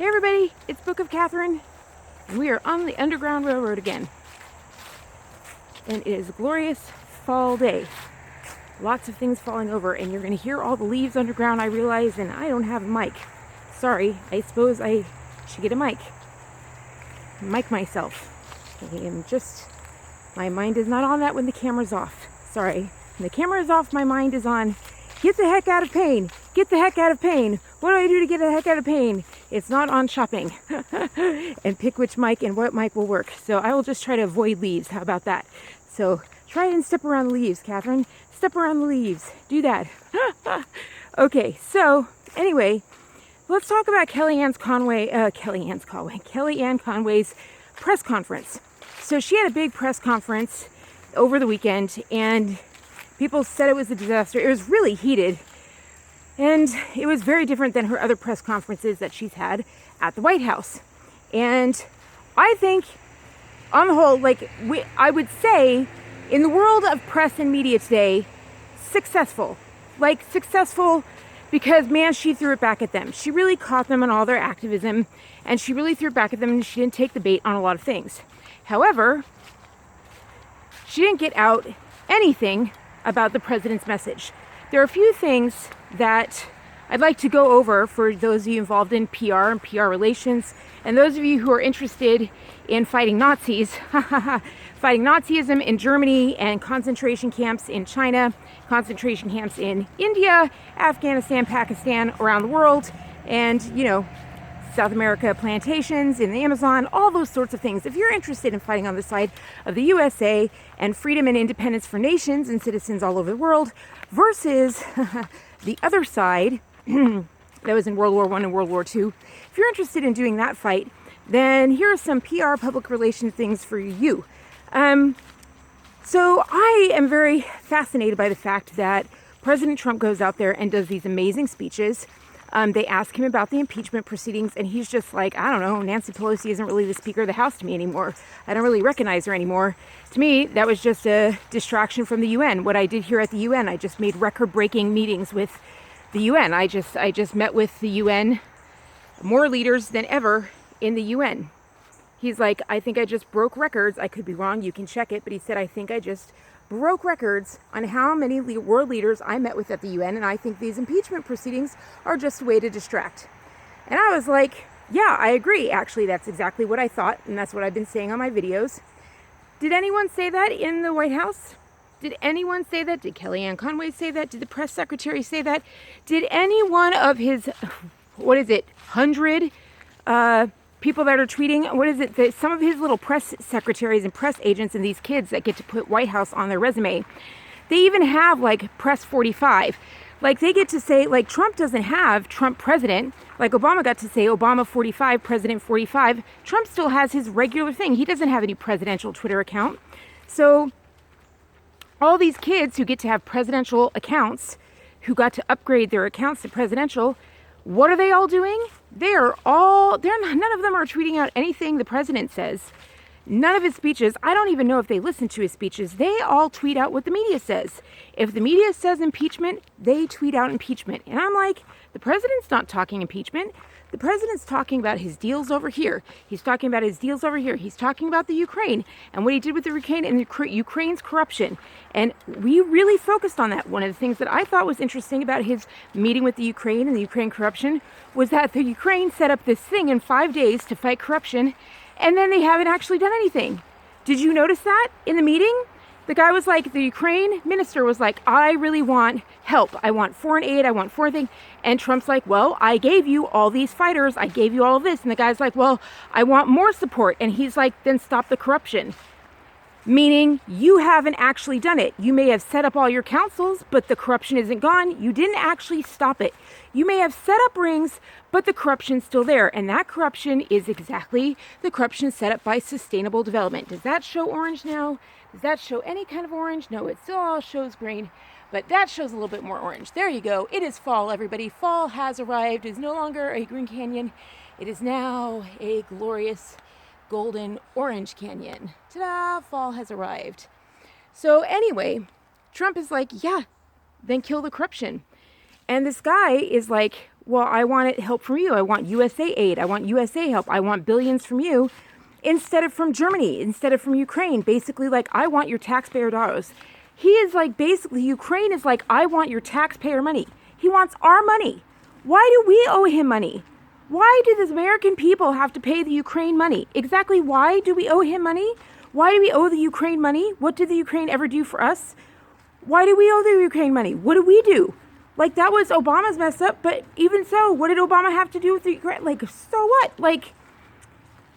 Hey everybody, it's Book of Katherine, and we are on the Underground Railroad again. And it is a glorious fall day. Lots of things falling over, and you're going to hear all the leaves underground, I realize, and I don't have a mic. Sorry, I suppose I should get a mic. Mic myself. My mind is not on that when the camera's off. Sorry. When the camera is off, my mind is on, get the heck out of pain. Get the heck out of pain. What do I do to get the heck out of pain? It's not on shopping. And pick which mic and what mic will work. So I will just try to avoid leaves. How about that? So try and step around the leaves, Katherine. Step around the leaves. Do that. Okay, so anyway, let's talk about Kellyanne Conway's press conference. So she had a big press conference over the weekend, and people said it was a disaster. It was really heated. And it was very different than her other press conferences that she's had at the White House. And I think, on the whole, I would say, in the world of press and media today, successful. Successful because, man, she threw it back at them. She really caught them on all their activism, and she really threw it back at them, and she didn't take the bait on a lot of things. However, she didn't get out anything about the president's message. There are a few things that I'd like to go over for those of you involved in PR and PR relations, and those of you who are interested in fighting Nazis, fighting Nazism in Germany and concentration camps in China, concentration camps in India, Afghanistan, Pakistan, around the world, and, South America, plantations in the Amazon, all those sorts of things. If you're interested in fighting on the side of the USA and freedom and independence for nations and citizens all over the world versus the other side that was in World War I and World War II, if you're interested in doing that fight, then here are some PR public relations things for you. So I am very fascinated by the fact that President Trump goes out there and does these amazing speeches. They ask him about the impeachment proceedings, and he's just like, I don't know, Nancy Pelosi isn't really the Speaker of the House to me anymore. I don't really recognize her anymore. To me, that was just a distraction from the UN. What I did here at the UN, I just made record-breaking meetings with the UN. I just met with the UN, more leaders than ever in the UN. He's like, I think I just broke records. I could be wrong. You can check it. But he said, I think I just broke records on how many world leaders I met with at the UN, and I think these impeachment proceedings are just a way to distract. And I was like, yeah, I agree. Actually, that's exactly what I thought, and that's what I've been saying on my videos. Did anyone say that in the White House? Did anyone say that? Did Kellyanne Conway say that? Did the press secretary say that? Did any one of his, 100 people that are tweeting, some of his little press secretaries and press agents and these kids that get to put White House on their resume, they even have press 45. They get to say, Trump doesn't have Trump president. Obama got to say Obama 45, president 45. Trump still has his regular thing. He doesn't have any presidential Twitter account. So all these kids who get to have presidential accounts, who got to upgrade their accounts to presidential, what are they all doing? None of them are tweeting out anything the president says. None of his speeches, I don't even know if they listen to his speeches. They all tweet out what the media says. If the media says impeachment, they tweet out impeachment. And I'm like, the president's not talking impeachment. The president's talking about his deals over here. He's talking about his deals over here. He's talking about the Ukraine and what he did with the Ukraine and Ukraine's corruption. And we really focused on that. One of the things that I thought was interesting about his meeting with the Ukraine and the Ukraine corruption was that the Ukraine set up this thing in 5 days to fight corruption, and then they haven't actually done anything. Did you notice that in the meeting? The guy was like, the Ukraine minister was like, I really want help. I want foreign aid. I want foreign thing. And Trump's like, well, I gave you all these fighters. I gave you all of this. And the guy's like, well, I want more support. And he's like, then stop the corruption. Meaning you haven't actually done it. You may have set up all your councils, but the corruption isn't gone. You didn't actually stop it. You may have set up rings, but the corruption's still there. And that corruption is exactly the corruption set up by sustainable development. Does that show orange now? Does that show any kind of orange? No, it still all shows green, but that shows a little bit more orange. There you go. It is fall, everybody. Fall has arrived. It is no longer a green canyon. It is now a glorious golden orange canyon. Ta-da! Fall has arrived. So anyway, Trump is like, yeah, then kill the corruption. And this guy is like, well, I want help from you. I want USA aid. I want USA help. I want billions from you instead of from Germany, instead of from Ukraine. Basically, like, I want your taxpayer dollars. He is like, basically, Ukraine is like, I want your taxpayer money. He wants our money. Why do we owe him money? Why do the American people have to pay the Ukraine money? Exactly why do we owe him money? Why do we owe the Ukraine money? What did the Ukraine ever do for us? Why do we owe the Ukraine money? What do we do? Like, that was Obama's mess up, but even so, what did Obama have to do with the Ukraine? Like, so what? Like,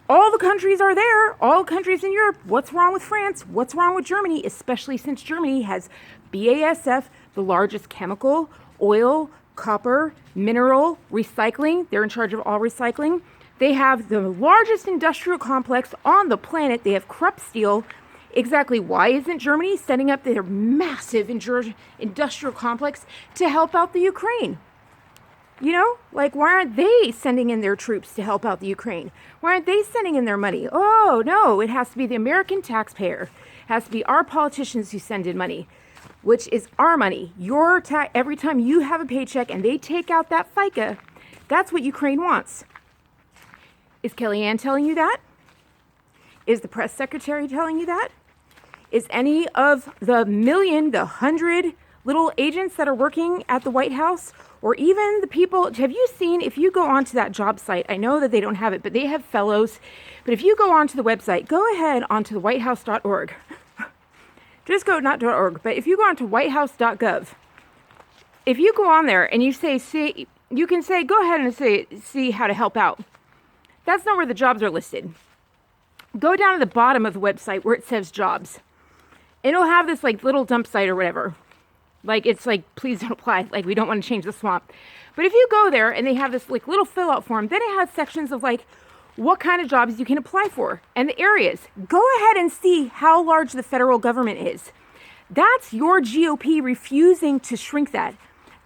all the countries are there, all countries in Europe. What's wrong with France? What's wrong with Germany? Especially since Germany has BASF, the largest chemical, oil, copper, mineral, recycling. They're in charge of all recycling. They have the largest industrial complex on the planet. They have Krupp Steel. Exactly why isn't Germany setting up their massive industrial complex to help out the Ukraine? You know, like, why aren't they sending in their troops to help out the Ukraine? Why aren't they sending in their money? Oh, no, it has to be the American taxpayer. It has to be our politicians who send in money, which is our money. Every time you have a paycheck and they take out that FICA, that's what Ukraine wants. Is Kellyanne telling you that? Is the press secretary telling you that? Is any of the 100 little agents that are working at the White House, or even the people, have you seen, if you go onto that job site, I know that they don't have it, but they have fellows, but if you go onto the website, go ahead onto the whitehouse.org. Just go, not .org, but if you go onto whitehouse.gov, if you go on there and you you can say, go ahead and see how to help out. That's not where the jobs are listed. Go down to the bottom of the website where it says jobs. And it'll have this like little dump site or whatever. Like, it's like, please don't apply. Like, we don't want to change the swamp. But if you go there and they have this like little fill out form, then it has sections of like what kind of jobs you can apply for and the areas. Go ahead and see how large the federal government is. That's your GOP refusing to shrink that.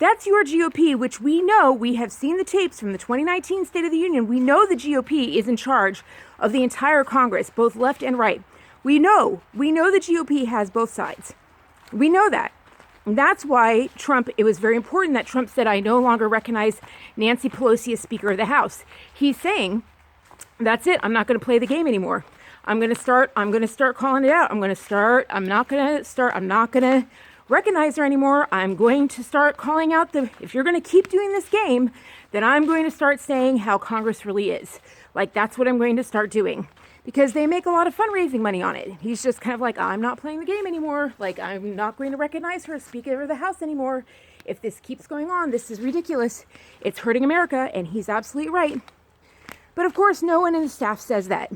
That's your GOP, which we know, we have seen the tapes from the 2019 State of the Union. We know the GOP is in charge of the entire Congress, both left and right. We know the GOP has both sides. We know that. And that's why it was very important that Trump said, I no longer recognize Nancy Pelosi as Speaker of the House. He's saying, that's it. I'm not going to play the game anymore. I'm going to start calling it out. I'm not going to recognize her anymore. I'm going to start calling out if you're going to keep doing this game, then I'm going to start saying how Congress really is. Like, that's what I'm going to start doing, because they make a lot of fundraising money on it. He's just kind of like, I'm not playing the game anymore. Like, I'm not going to recognize her as Speaker of the House anymore. If this keeps going on, this is ridiculous. It's hurting America, and he's absolutely right. But of course, no one in the staff says that.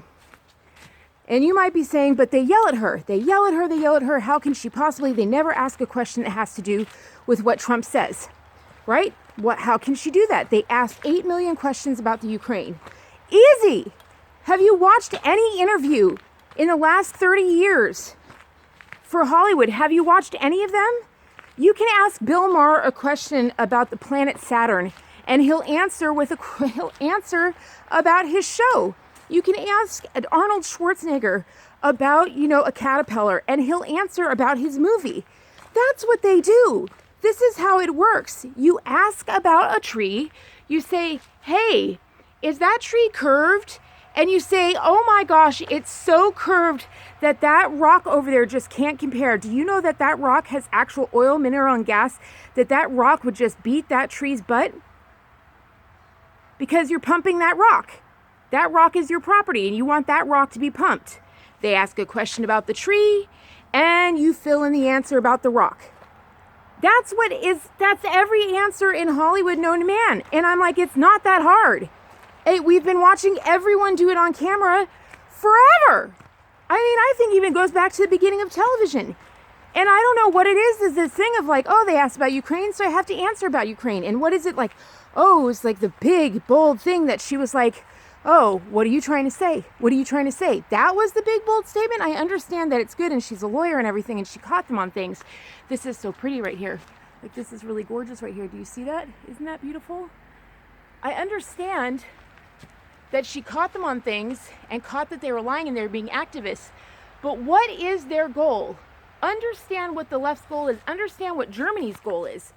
And you might be saying, but they yell at her. They yell at her. How can she possibly? They never ask a question that has to do with what Trump says, right? How can she do that? They asked 8 million questions about the Ukraine. Easy. Have you watched any interview in the last 30 years for Hollywood? Have you watched any of them? You can ask Bill Maher a question about the planet Saturn, and he'll answer about his show. You can ask Arnold Schwarzenegger about, a caterpillar, and he'll answer about his movie. That's what they do. This is how it works. You ask about a tree. You say, hey, is that tree curved? And you say, oh my gosh, it's so curved that rock over there just can't compare. Do you know that rock has actual oil, mineral, and gas? That rock would just beat that tree's butt? Because you're pumping that rock. That rock is your property, and you want that rock to be pumped. They ask a question about the tree, and you fill in the answer about the rock. That's every answer in Hollywood known to man. And I'm like, it's not that hard. We've been watching everyone do it on camera forever. I mean, I think even goes back to the beginning of television. And I don't know what it is this thing of like, oh, they asked about Ukraine, so I have to answer about Ukraine. And what is it like? Oh, it's like the big, bold thing that she was like, oh, what are you trying to say? What are you trying to say? That was the big, bold statement. I understand that it's good, and she's a lawyer and everything, and she caught them on things. This is so pretty right here. Like, this is really gorgeous right here. Do you see that? Isn't that beautiful? I understand that she caught them on things and caught that they were lying and they were being activists. But what is their goal? Understand what the left's goal is. Understand what Germany's goal is.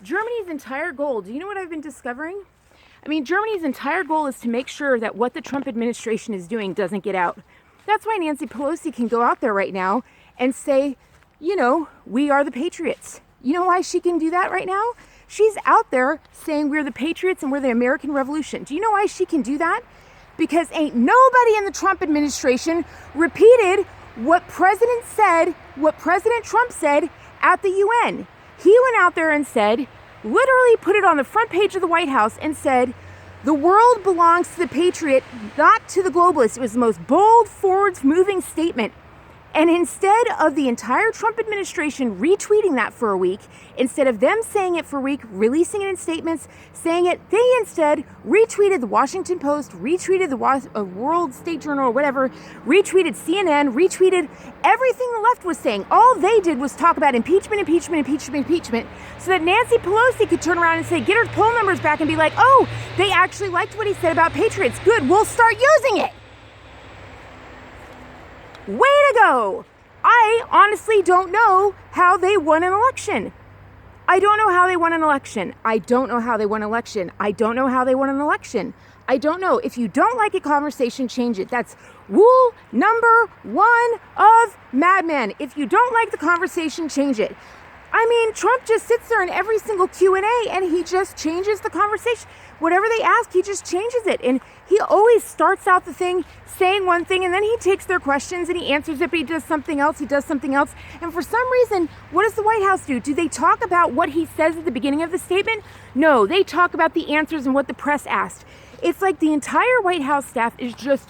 Germany's entire goal, do you know what I've been discovering? I mean, Germany's entire goal is to make sure that what the Trump administration is doing doesn't get out. That's why Nancy Pelosi can go out there right now and say, you know, we are the patriots. You know why she can do that right now? She's out there saying we're the patriots and we're the American Revolution. Do you know why she can do that? Because ain't nobody in the Trump administration repeated what President Trump said at the UN. He went out there and said, literally put it on the front page of the White House and said, the world belongs to the patriot, not to the globalist. It was the most bold, forward-moving statement. And instead of the entire Trump administration retweeting that for a week, instead of them saying it for a week, releasing it in statements, saying it, they instead retweeted the Washington Post, retweeted the World State Journal or whatever, retweeted CNN, retweeted everything the left was saying. All they did was talk about impeachment, so that Nancy Pelosi could turn around and say, get her poll numbers back and be like, oh, they actually liked what he said about patriots. Good, we'll start using it. Way to go! I honestly don't know how they won an election. I don't know how they won an election. I don't know how they won an election. I don't know how they won an election. I don't know. If you don't like a conversation, change it. That's rule number 1 of Mad Men. If you don't like the conversation, change it. I mean, Trump just sits there in every single Q&A and he just changes the conversation. Whatever they ask, he just changes it. And he always starts out the thing saying one thing and then he takes their questions and he answers it, but he does something else. And for some reason, what does the White House do? Do they talk about what he says at the beginning of the statement? No, they talk about the answers and what the press asked. It's like the entire White House staff is just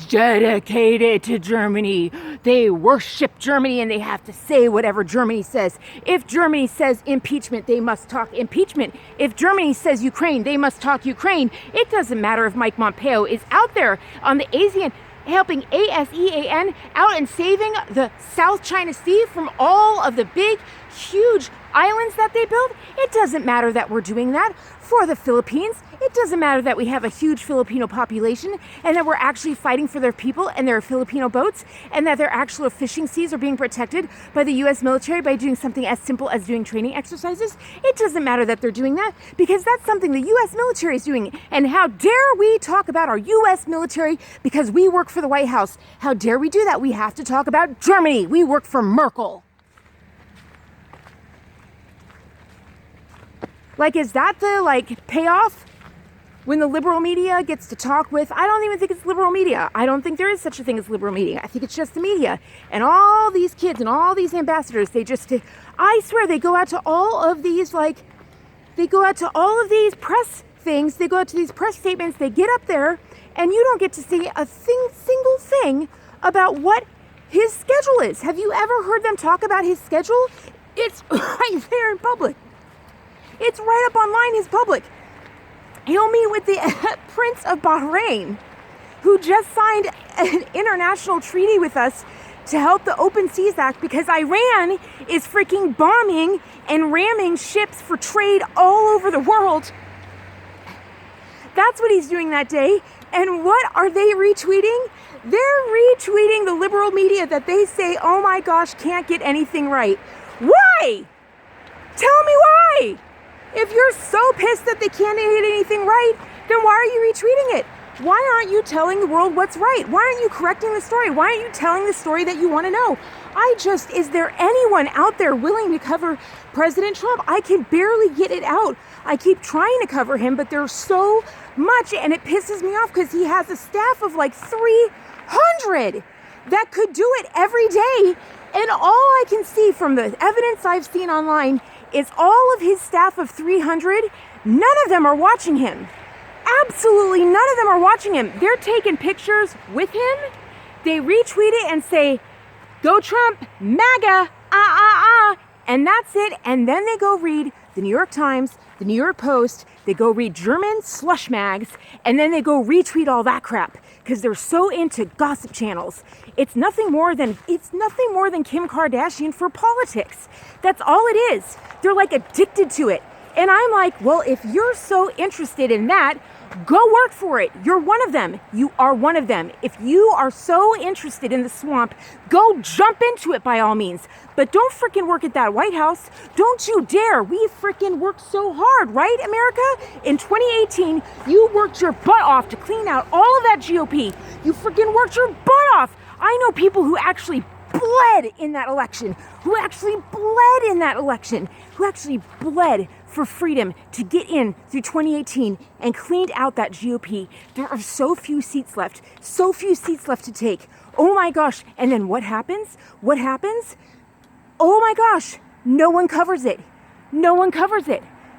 dedicated to Germany. They worship Germany and they have to say whatever Germany says. If Germany says impeachment, they must talk impeachment. If Germany says Ukraine, they must talk Ukraine. It doesn't matter if Mike Pompeo is out there on the ASEAN, helping ASEAN out and saving the South China Sea from all of the big, huge islands that they build. It doesn't matter that we're doing that for the Philippines. It doesn't matter that we have a huge Filipino population and that we're actually fighting for their people and their Filipino boats and that their actual fishing seas are being protected by the U.S. military by doing something as simple as doing training exercises. It doesn't matter that they're doing that because that's something the U.S. military is doing. And how dare we talk about our U.S. military because we work for the White House? How dare we do that? We have to talk about Germany. We work for Merkel. Like, is that the, payoff? When the liberal media gets to talk with, I don't even think it's liberal media. I don't think there is such a thing as liberal media. I think it's just the media. And all these kids and all these ambassadors, I swear they go out to all of these, press things. They go out to these press statements. They get up there and you don't get to see a single thing about what his schedule is. Have you ever heard them talk about his schedule? It's right there in public. It's right up online, his public. He'll meet with the Prince of Bahrain, who just signed an international treaty with us to help the Open Seas Act because Iran is freaking bombing and ramming ships for trade all over the world. That's what he's doing that day. And what are they retweeting? They're retweeting the liberal media that they say, oh my gosh, can't get anything right. Why? Tell me why. If you're so pissed that they can't get anything right, then why are you retweeting it? Why aren't you telling the world what's right? Why aren't you correcting the story? Why aren't you telling the story that you want to know? Is there anyone out there willing to cover President Trump? I can barely get it out. I keep trying to cover him, but there's so much, and it pisses me off because he has a staff of 300 that could do it every day. And all I can see from the evidence I've seen online is all of his staff of 300, none of them are watching him. Absolutely none of them are watching him. They're taking pictures with him. They retweet it and say, go Trump, MAGA, and that's it. And then they go read the New York Times, the New York Post, they go read German slush mags, and then they go retweet all that crap because they're so into gossip channels. It's nothing more than Kim Kardashian for politics. That's all it is. They're addicted to it. And I'm like, well, if you're so interested in that, Go work for it. You're one of them. You are one of them. If you are so interested in the swamp, go jump into it by all means. But don't freaking work at that White House. Don't you dare. We freaking worked so hard, right, America? In 2018, you worked your butt off to clean out all of that GOP. You freaking worked your butt off. I know people who actually bled in that election, who actually bled for freedom to get in through 2018 and cleaned out that GOP. There are so few seats left to take. Oh my gosh. And then what happens? Oh my gosh. No one covers it.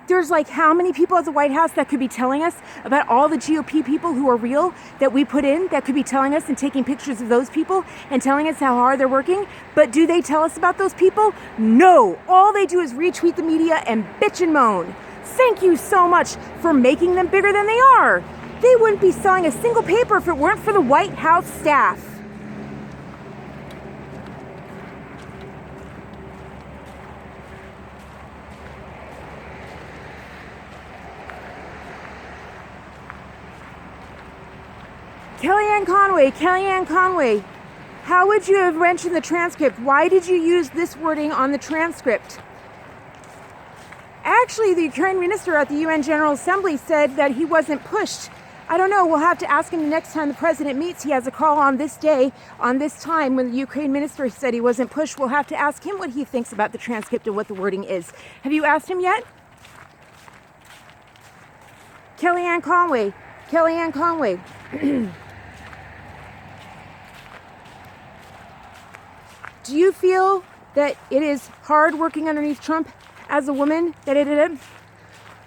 There's like how many people at the White House that could be telling us about all the GOP people who are real that we put in, that could be telling us and taking pictures of those people and telling us how hard they're working. But do they tell us about those people? No. All they do is retweet the media and bitch and moan. Thank you so much for making them bigger than they are. They wouldn't be selling a single paper if it weren't for the White House staff. Kellyanne Conway, how would you have mentioned the transcript? Why did you use this wording on the transcript? Actually, the Ukraine minister at the UN General Assembly said that he wasn't pushed. I don't know. We'll have to ask him the next time the president meets. He has a call on this day, on this time, when the Ukraine minister said he wasn't pushed. We'll have to ask him what he thinks about the transcript and what the wording is. Have you asked him yet? Kellyanne Conway. Do you feel that it is hard working underneath Trump as a woman?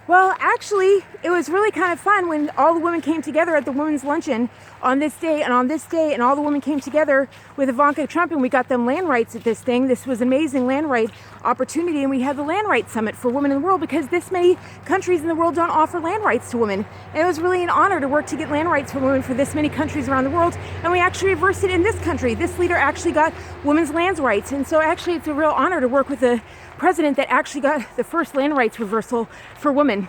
Well, actually, it was really kind of fun when all the women came together at the women's luncheon on this day, and all the women came together with Ivanka Trump, and we got them land rights at this thing. This was an amazing land right opportunity, and we had the Land Rights Summit for women in the world because this many countries in the world don't offer land rights to women. And it was really an honor to work to get land rights for women for this many countries around the world, and we actually reversed it in this country. This leader actually got women's land rights, and so actually it's a real honor to work with a president that actually got the first land rights reversal for women.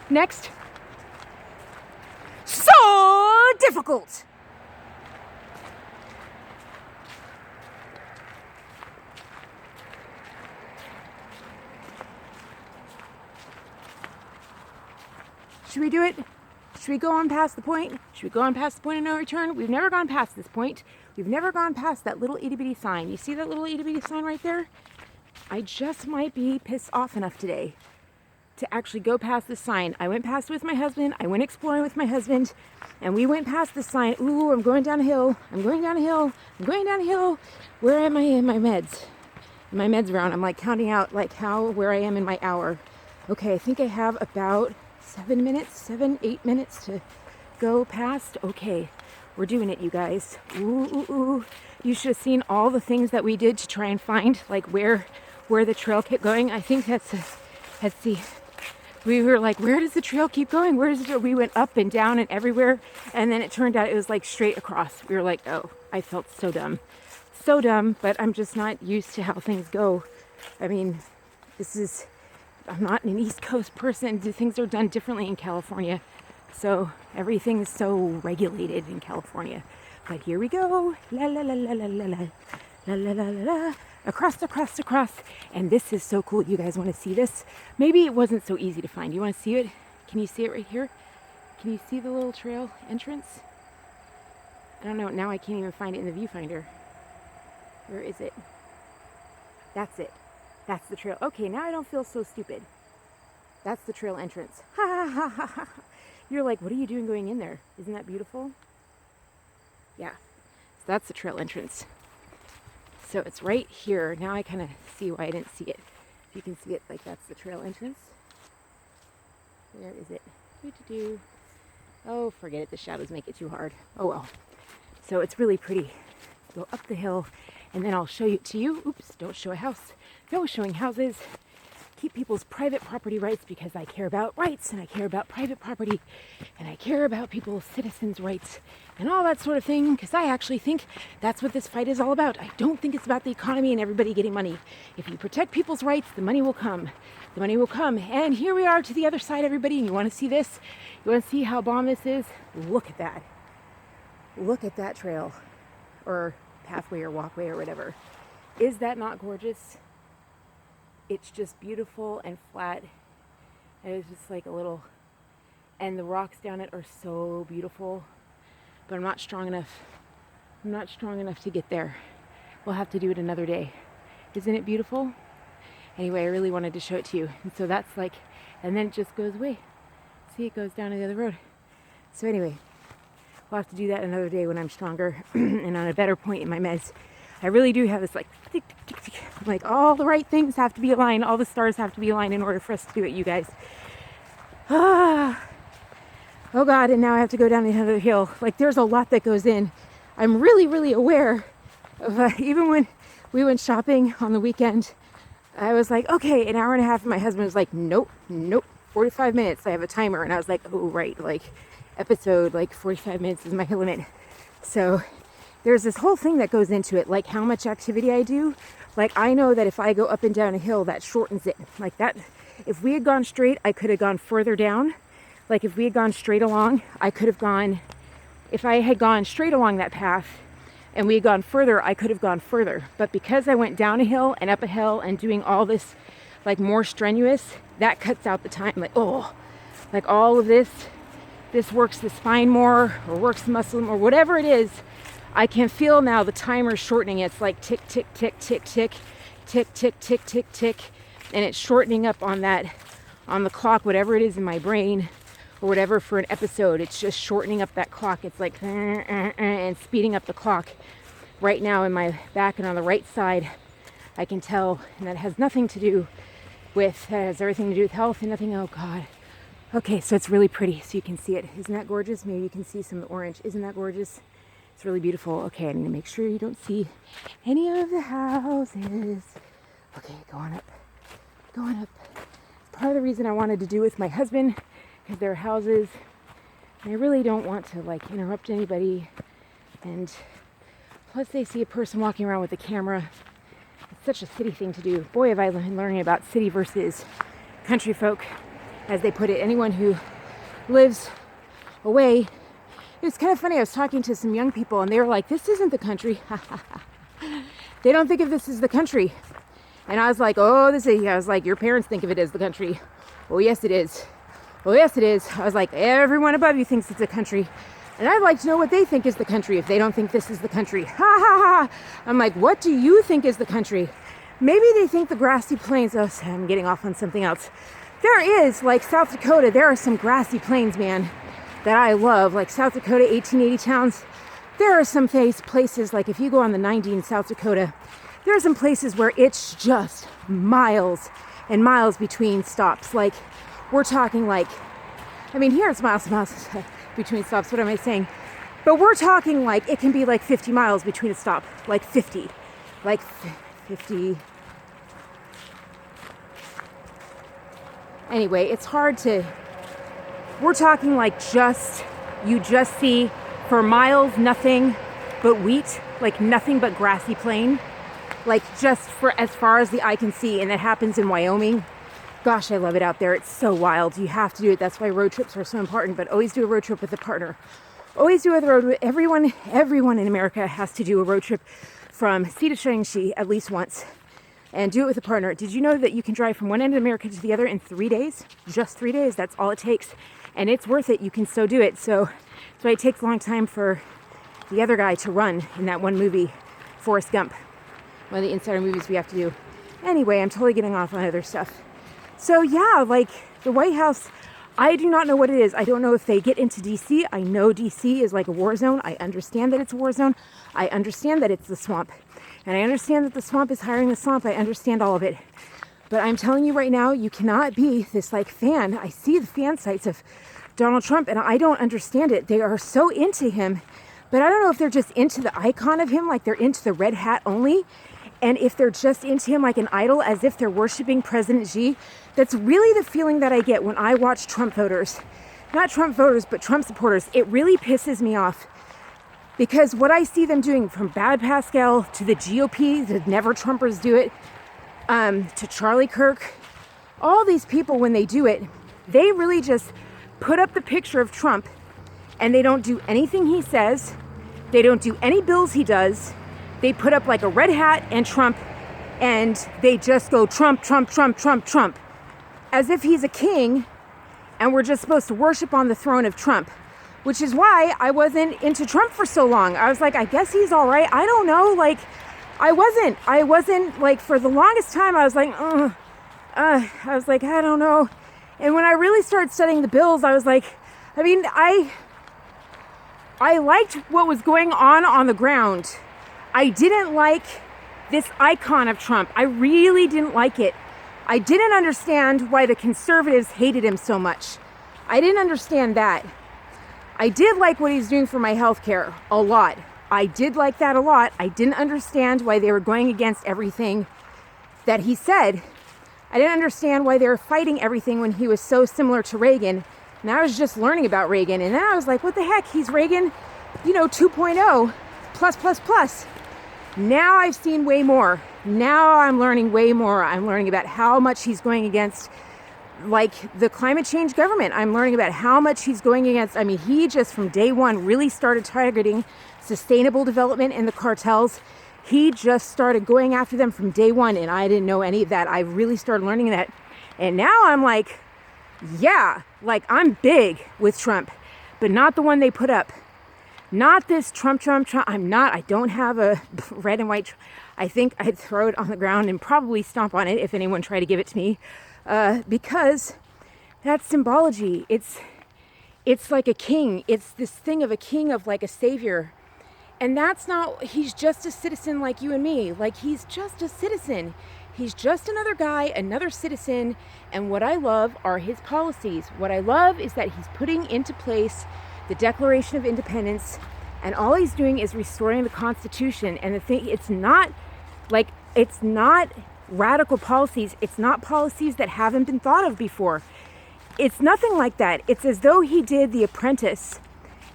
Next. So difficult. Should we do it? Should we go on past the point? Should we go on past the point of no return? We've never gone past this point. We've never gone past that little itty bitty sign. You see that little itty bitty sign right there? I just might be pissed off enough today to actually go past this sign. I went past it with my husband. I went exploring with my husband, and we went past this sign. Ooh, I'm going down a hill. Where am I in my meds? My meds round. I'm like counting out like where I am in my hour. Okay, I think I have about 8 minutes to go past. Okay, we're doing it, you guys. Ooh. You should have seen all the things that we did to try and find like where the trail kept going. I think let's see. We were like, where does the trail keep going? We went up and down and everywhere. And then it turned out it was like straight across. We were like, oh, I felt so dumb, but I'm just not used to how things go. I mean, I'm not an East Coast person. Things are done differently in California. So everything is so regulated in California. But here we go. La la la la la la la la la la la. Across. And this is so cool. You guys want to see this? Maybe it wasn't so easy to find. You want to see it? Can you see it right here? Can you see the little trail entrance? I don't know. Now I can't even find it in the viewfinder. Where is it? That's it. That's the trail. Okay, now I don't feel so stupid. That's the trail entrance. Ha. You're like, what are you doing going in there? Isn't that beautiful? Yeah. So that's the trail entrance. So it's right here. Now I kind of see why I didn't see it. If you can see it, like that's the trail entrance. Where is it? Oh, forget it. The shadows make it too hard. Oh well. So it's really pretty. Go up the hill, and then I'll show it to you. Oops, don't show a house. No showing houses. keep people's private property rights because I care about rights and I care about private property and I care about people's citizens' rights and all that sort of thing, because I actually think that's what this fight is all about. I don't think it's about the economy and everybody getting money. If you protect people's rights, the money will come. The money will come. And here we are to the other side, everybody. And you want to see this? You want to see how bomb this is? Look at that. Look at that trail or pathway or walkway or whatever. Is that not gorgeous? It's just beautiful and flat. And it's just like a little, and the rocks down it are so beautiful, but I'm not strong enough. I'm not strong enough to get there. We'll have to do it another day. Isn't it beautiful? Anyway, I really wanted to show it to you. And so that's like, and then it just goes away. See, it goes down to the other road. So anyway, we'll have to do that another day when I'm stronger and on a better point in my meds. I really do have this like, tick, tick, tick, tick. Like all the right things have to be aligned. All the stars have to be aligned in order for us to do it, you guys. Oh God, and now I have to go down another hill. Like there's a lot that goes in. I'm really, really aware of, even when we went shopping on the weekend, I was like, okay, an hour and a half. And my husband was like, nope, 45 minutes. I have a timer. And I was like, oh, right. Like episode, like 45 minutes is my limit. So there's this whole thing that goes into it, like how much activity I do. Like I know that if I go up and down a hill, that shortens it. Like that, if we had gone straight, I could have gone further down. Like if we had gone straight along, I could have gone, if I had gone straight along that path and we had gone further, I could have gone further. But because I went down a hill and up a hill and doing all this like more strenuous, that cuts out the time. Like, oh, like all of this works the spine more or works the muscle more, whatever it is. I can feel now the timer shortening. It's like tick, tick, tick, tick, tick, tick, tick, tick, tick, tick. And it's shortening up on that, on the clock, whatever it is in my brain or whatever for an episode. It's just shortening up that clock. It's like, and speeding up the clock. Right now in my back and on the right side, I can tell, and that has nothing to do with, has everything to do with health and nothing. Oh God. Okay, so it's really pretty, so you can see it. Isn't that gorgeous? Maybe you can see some of the orange. Isn't that gorgeous? It's really beautiful. Okay, I need to make sure you don't see any of the houses. Okay, go on up. Part of the reason I wanted to do with my husband, because there are houses, and I really don't want to like interrupt anybody. And plus they see a person walking around with a camera. It's such a city thing to do. Boy, have I been learning about city versus country folk, as they put it. Anyone who lives away. It was kind of funny. I was talking to some young people and they were like, this isn't the country. They don't think of this as the country. And I was like, oh, I was like, your parents think of it as the country. Oh, yes, it is. Oh, yes, it is. I was like, everyone above you thinks it's a country. And I'd like to know what they think is the country if they don't think this is the country. Ha ha ha. I'm like, what do you think is the country? Maybe they think the grassy plains. Oh, I'm getting off on something else. There is, like South Dakota, there are some grassy plains, man, that I love. Like South Dakota, 1880 towns. There are some places, like if you go on the 90 in South Dakota, there are some places where it's just miles and miles between stops. Like we're talking like, I mean, here it's miles and miles between stops. What am I saying? But we're talking like, it can be like 50 miles between a stop, like 50. Anyway, it's hard to, we're talking like you just see for miles, nothing but wheat, like nothing but grassy plain, like just for as far as the eye can see. And that happens in Wyoming. Gosh, I love it out there. It's so wild. You have to do it. That's why road trips are so important, but always do a road trip with a partner. Always do a road trip. Everyone in America has to do a road trip from sea to Shangxi at least once. And do it with a partner. Did you know that you can drive from one end of America to the other in 3 days? Just 3 days. That's all it takes. And it's worth it. You can so do it. So that's why it takes a long time for the other guy to run in that one movie, Forrest Gump. One of the insider movies we have to do. Anyway, I'm totally getting off on other stuff. So yeah, like the White House, I do not know what it is. I don't know if they get into DC. I know DC is like a war zone. I understand that it's a war zone. I understand that it's the swamp. And I understand that the swamp is hiring the swamp. I understand all of it. But I'm telling you right now, you cannot be this like fan. I see the fan sites of Donald Trump and I don't understand it. They are so into him. But I don't know if they're just into the icon of him, like they're into the red hat only. and if they're just into him like an idol, as if they're worshiping President Xi. That's really the feeling that I get when I watch Trump voters. Not Trump voters, but Trump supporters. It really pisses me off. Because what I see them doing, from Bad Pascal to the GOP, the Never Trumpers do it, to Charlie Kirk, all these people, when they do it, they really just put up the picture of Trump, and they don't do anything he says. They don't do any bills he does. They put up like a red hat and Trump, and they just go Trump, Trump, Trump, Trump, Trump, as if he's a king, and we're just supposed to worship on the throne of Trump. Which is why I wasn't into Trump for so long. I was like, I guess he's all right. I don't know. Like, I wasn't like, for the longest time, I was like, I don't know. And when I really started studying the bills, I was like, I liked what was going on the ground. I didn't like this icon of Trump. I really didn't like it. I didn't understand why the conservatives hated him so much. I didn't understand that. I did like what he's doing for my health care a lot. I did like that a lot. I didn't understand why they were going against everything that he said. I didn't understand why they were fighting everything when he was so similar to Reagan. And I was just learning about Reagan. And then I was like, what the heck? He's Reagan, 2.0 plus. Now I've seen way more. Now I'm learning way more. I'm learning about how much he's going against, like, the climate change government. I'm learning about how much he's going against. He just from day one really started targeting sustainable development in the cartels. He just started going after them from day one, and I didn't know any of that. I really started learning that. And now I'm like, yeah, like, I'm big with Trump, but not the one they put up. Not this Trump. I don't have a red and white. I think I'd throw it on the ground and probably stomp on it if anyone tried to give it to me. Because that's symbology. It's like a king. It's this thing of a king, of like a savior. And that's not, he's just a citizen like you and me. Like, he's just a citizen. He's just another guy, another citizen. And what I love are his policies. What I love is that he's putting into place the Declaration of Independence, and all he's doing is restoring the Constitution. And the thing, it's not radical policies. It's not policies that haven't been thought of before. It's nothing like that. It's as though he did The Apprentice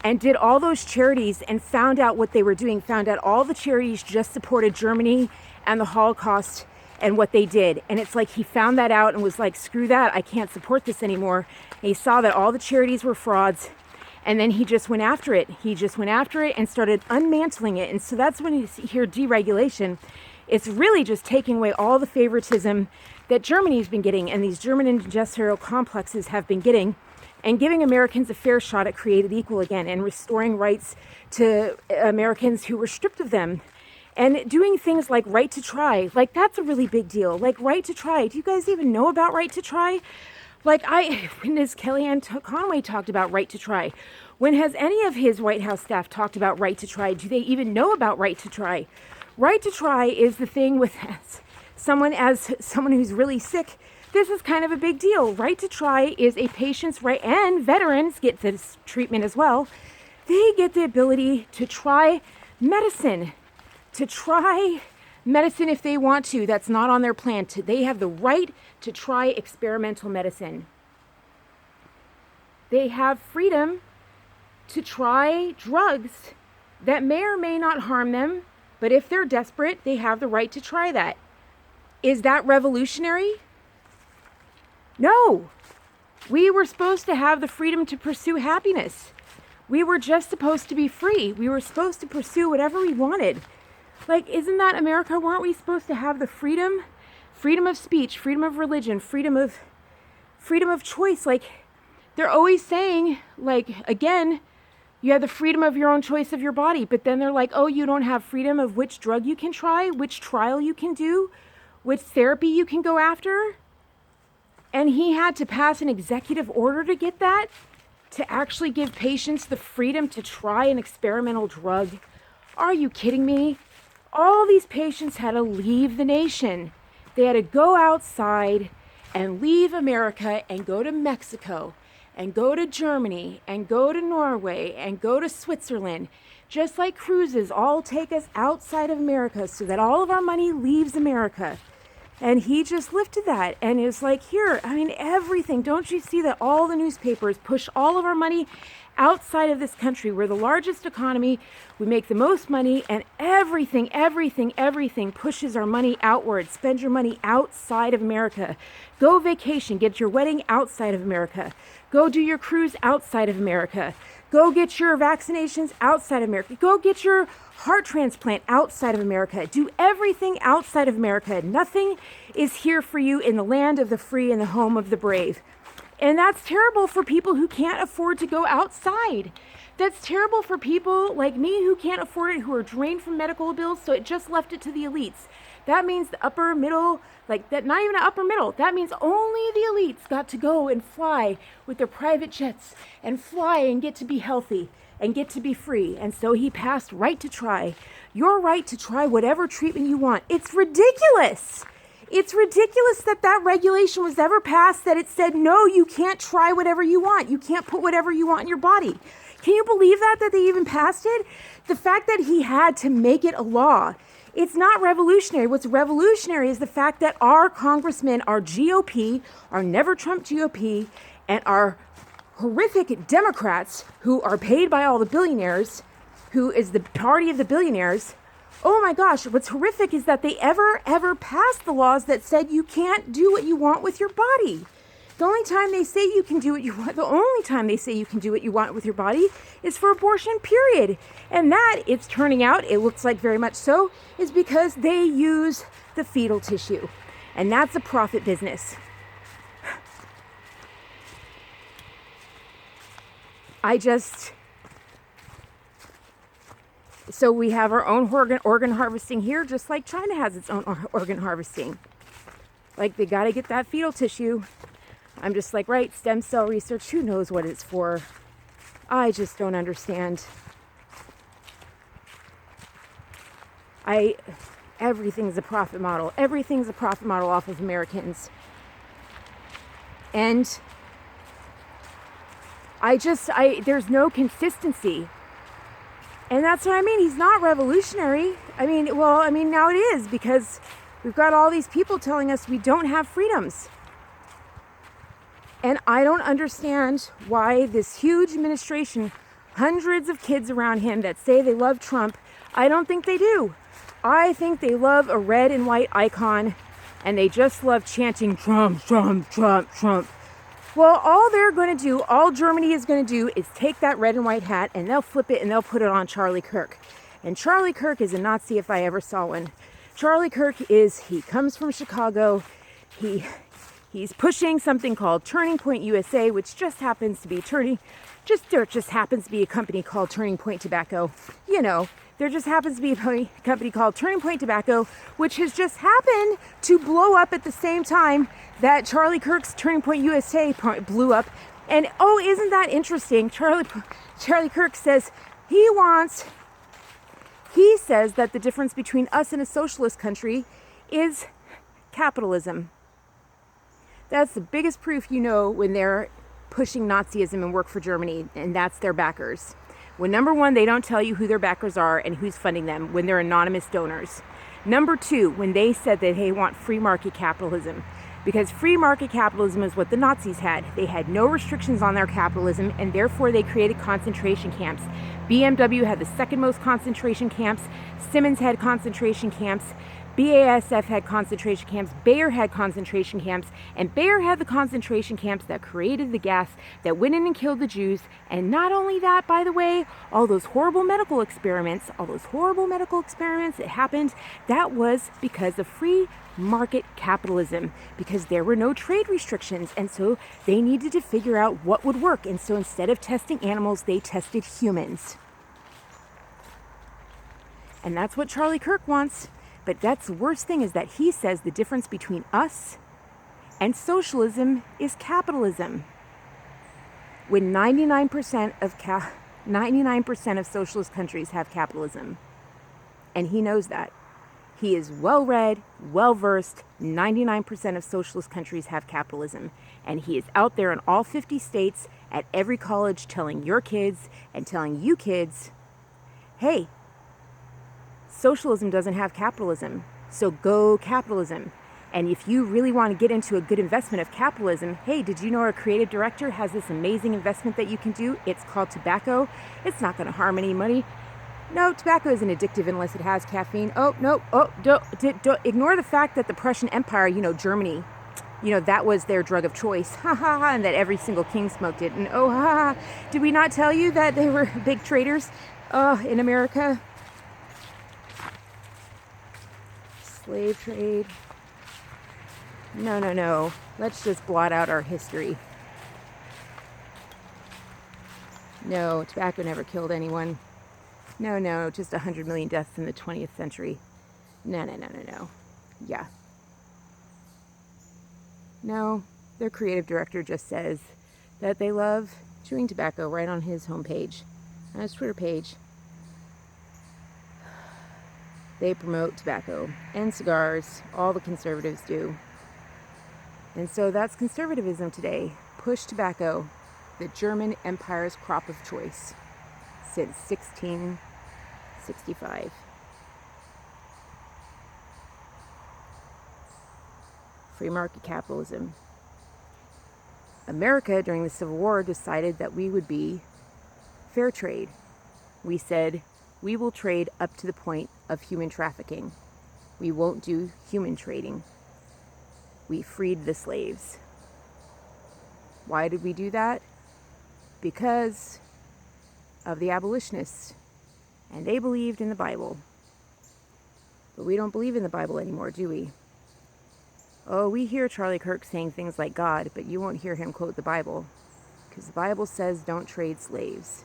and did all those charities and found out what they were doing, found out all the charities just supported Germany and the Holocaust and what they did. And it's like he found that out and was like, screw that, I can't support this anymore. And he saw that all the charities were frauds. And then he just went after it. He just went after it and started unmantling it. And so that's when you hear deregulation. It's really just taking away all the favoritism that Germany's been getting and these German industrial complexes have been getting, and giving Americans a fair shot at created equal again, and restoring rights to Americans who were stripped of them, and doing things like right to try. Like, that's a really big deal. Like, right to try. Do you guys even know about right to try? Like, when has Kellyanne Conway talked about right to try? When has any of his White House staff talked about right to try? Do they even know about right to try? Right to try is the thing with someone who's really sick. This is kind of a big deal. Right to try is a patient's right, and veterans get this treatment as well. They get the ability to try medicine, if they want to. That's not on their plan. They have the right to try experimental medicine. They have freedom to try drugs that may or may not harm them, but if they're desperate, they have the right to try that. Is that revolutionary? No. We were supposed to have the freedom to pursue happiness. We were just supposed to be free. We were supposed to pursue whatever we wanted. Like, isn't that America? Weren't we supposed to have the freedom of speech, freedom of religion, freedom of choice? Like, they're always saying, like, again, you have the freedom of your own choice of your body, but then they're like, oh, you don't have freedom of which drug you can try, which trial you can do, which therapy you can go after. And he had to pass an executive order to get that, to actually give patients the freedom to try an experimental drug. Are you kidding me? All these patients had to leave the nation. They had to go outside and leave America and go to Mexico and go to Germany and go to Norway and go to Switzerland, just like cruises all take us outside of America so that all of our money leaves America. And he just lifted that and is like, here, I mean, everything. Don't you see that all the newspapers push all of our money outside of this country? We're the largest economy. We make the most money, and everything pushes our money outward. Spend your money outside of America. Go vacation. Get your wedding outside of America. Go do your cruise outside of America. Go get your vaccinations outside of America. Go get your heart transplant outside of America. Do everything outside of America. Nothing is here for you in the land of the free and the home of the brave. And that's terrible for people who can't afford to go outside. That's terrible for people like me who can't afford it, who are drained from medical bills, so it just left it to the elites. That means the upper middle, like that, not even an upper middle. That means only the elites got to go and fly with their private jets and fly and get to be healthy and get to be free. And so he passed right to try. Your right to try whatever treatment you want. It's ridiculous. It's ridiculous that that regulation was ever passed, that it said, no, you can't try whatever you want. You can't put whatever you want in your body. Can you believe that they even passed it? The fact that he had to make it a law. It's not revolutionary. What's revolutionary is the fact that our congressmen, our GOP, our never Trump GOP, and our horrific Democrats who are paid by all the billionaires, who is the party of the billionaires, oh my gosh, what's horrific is that they ever passed the laws that said you can't do what you want with your body. The only time they say you can do what you want, the only time they say you can do what you want with your body is for abortion, period. And that, it's turning out, it looks like very much so, is because they use the fetal tissue. And that's a profit business. So we have our own organ harvesting here, just like China has its own organ harvesting. Like, they got to get that fetal tissue. I'm just like, right, stem cell research, who knows what it's for? I just don't understand. Everything's a profit model. Everything's a profit model off of Americans. And there's no consistency. And that's what I mean. He's not revolutionary. Now it is, because we've got all these people telling us we don't have freedoms. And I don't understand why this huge administration, hundreds of kids around him that say they love Trump, I don't think they do. I think they love a red and white icon, and they just love chanting Trump, Trump, Trump, Trump. Well, all they're going to do, all Germany is going to do is take that red and white hat and they'll flip it and they'll put it on Charlie Kirk. And Charlie Kirk is a Nazi if I ever saw one. Charlie Kirk he comes from Chicago. He's pushing something called Turning Point USA, which just happens to be a company called Turning Point Tobacco. You know, there just happens to be a company called Turning Point Tobacco, which has just happened to blow up at the same time that Charlie Kirk's Turning Point USA blew up. And oh, isn't that interesting? Charlie Kirk says he says that the difference between us and a socialist country is capitalism. That's the biggest proof when they're pushing Nazism and work for Germany, and that's their backers. When number one, they don't tell you who their backers are and who's funding them, when they're anonymous donors. Number two, when they said that they want free market capitalism. Because free market capitalism is what the Nazis had. They had no restrictions on their capitalism, and therefore they created concentration camps. BMW had the second most concentration camps. Siemens had concentration camps. BASF had concentration camps, Bayer had concentration camps, and Bayer had the concentration camps that created the gas that went in and killed the Jews. And not only that, by the way, all those horrible medical experiments that happened, that was because of free market capitalism, because there were no trade restrictions, and so they needed to figure out what would work. And so instead of testing animals, they tested humans. And that's what Charlie Kirk wants. But that's the worst thing, is that he says the difference between us and socialism is capitalism. When 99% of socialist countries have capitalism. And he knows that. He is well-read, well-versed. 99% of socialist countries have capitalism. And he is out there in all 50 states at every college telling your kids and telling you kids, hey, socialism doesn't have capitalism, so go capitalism. And if you really want to get into a good investment of capitalism, hey, did you know our creative director has this amazing investment that you can do? It's called tobacco. It's not going to harm anybody. No, tobacco isn't addictive unless it has caffeine. Oh, no, don't ignore the fact that the Prussian Empire, Germany, that was their drug of choice. Ha ha ha, and that every single king smoked it. And oh, ha ha, did we not tell you that they were big traders in America? Slave trade. No. Let's just blot out our history. No, tobacco never killed anyone. No, just 100 million deaths in the 20th century. No. Yeah. No, their creative director just says that they love chewing tobacco right on his homepage, on his Twitter page. They promote tobacco and cigars. All the conservatives do. And so that's conservatism today. Push tobacco, the German Empire's crop of choice since 1665. Free market capitalism. America, during the Civil War, decided that we would be fair trade. We said, we will trade up to the point of human trafficking. We won't do human trading. We freed the slaves. Why did we do that? Because of the abolitionists. And they believed in the Bible. But we don't believe in the Bible anymore, do we? Oh, we hear Charlie Kirk saying things like God, but you won't hear him quote the Bible. Because the Bible says don't trade slaves.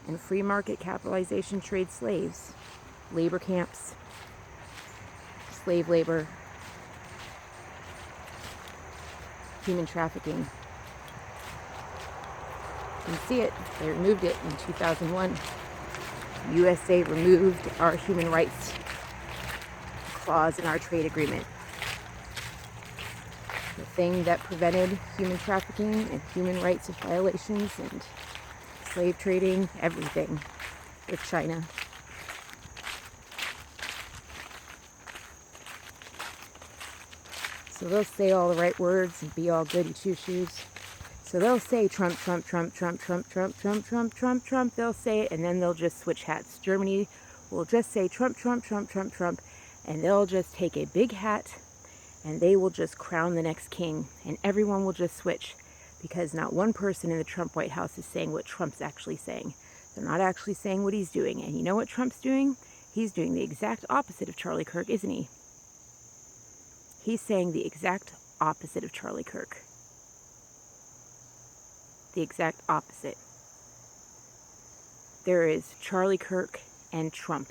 And free market capitalization trades slaves. Labor camps. Slave labor. Human trafficking. You can see it. They removed it in 2001. USA removed our human rights clause in our trade agreement. The thing that prevented human trafficking and human rights violations and slave trading, everything, with China. So they'll say all the right words and be all goody two-shoes. So they'll say Trump. They'll say it, and then they'll just switch hats. Germany will just say Trump. And they'll just take a big hat, and they will just crown the next king. And everyone will just switch. Because not one person in the Trump White House is saying what Trump's actually saying. They're not actually saying what he's doing. And you know what Trump's doing? He's doing the exact opposite of Charlie Kirk, isn't he? He's saying the exact opposite of Charlie Kirk. The exact opposite. There is Charlie Kirk and Trump.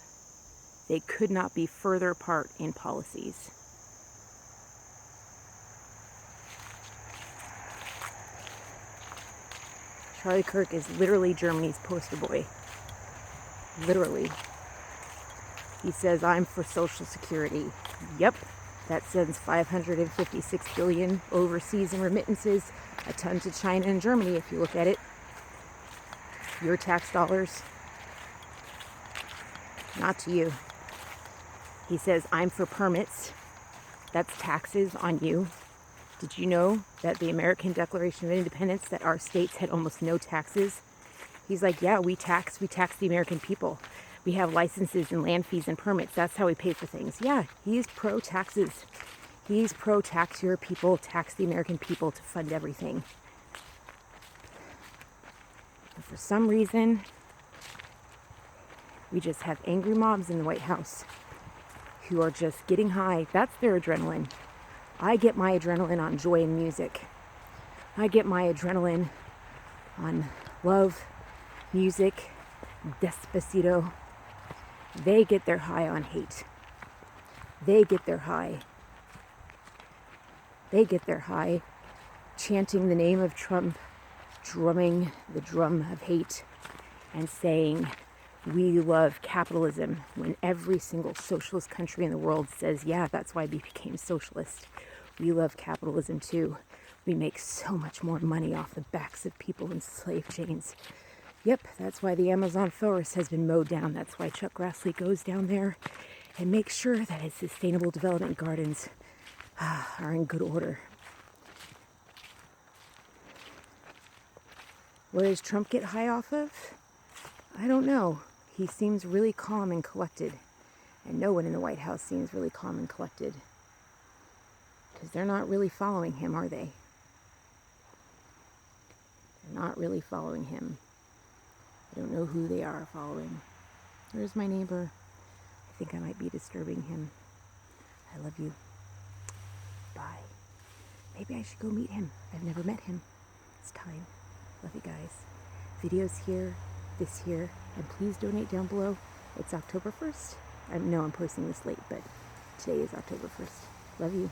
They could not be further apart in policies. Charlie Kirk is literally Germany's poster boy. Literally. He says, I'm for Social Security. Yep. That sends $556 billion overseas in remittances, a ton to China and Germany, if you look at it. Your tax dollars. Not to you. He says, I'm for permits. That's taxes on you. Did you know that the American Declaration of Independence, that our states had almost no taxes? He's like, yeah, we tax the American people. We have licenses and land fees and permits. That's how we pay for things. Yeah, he's pro-taxes. He's pro-tax your people, tax the American people to fund everything. But for some reason, we just have angry mobs in the White House who are just getting high. That's their adrenaline. I get my adrenaline on joy and music. I get my adrenaline on love, music, Despacito. They get their high on hate. They get their high chanting the name of Trump, drumming the drum of hate, and saying, we love capitalism, when every single socialist country in the world says, yeah, that's why we became socialist. We love capitalism too. We make so much more money off the backs of people in slave chains. Yep, that's why the Amazon forest has been mowed down. That's why Chuck Grassley goes down there and makes sure that his sustainable development gardens are in good order. What does Trump get high off of? I don't know. He seems really calm and collected. And no one in the White House seems really calm and collected. Because they're not really following him, are they? They're not really following him. I don't know who they are following. Where's my neighbor? I think I might be disturbing him. I love you. Bye. Maybe I should go meet him. I've never met him. It's time. Love you guys. Videos here, this here, and please donate down below. It's October 1st. I know I'm posting this late, but today is October 1st. Love you.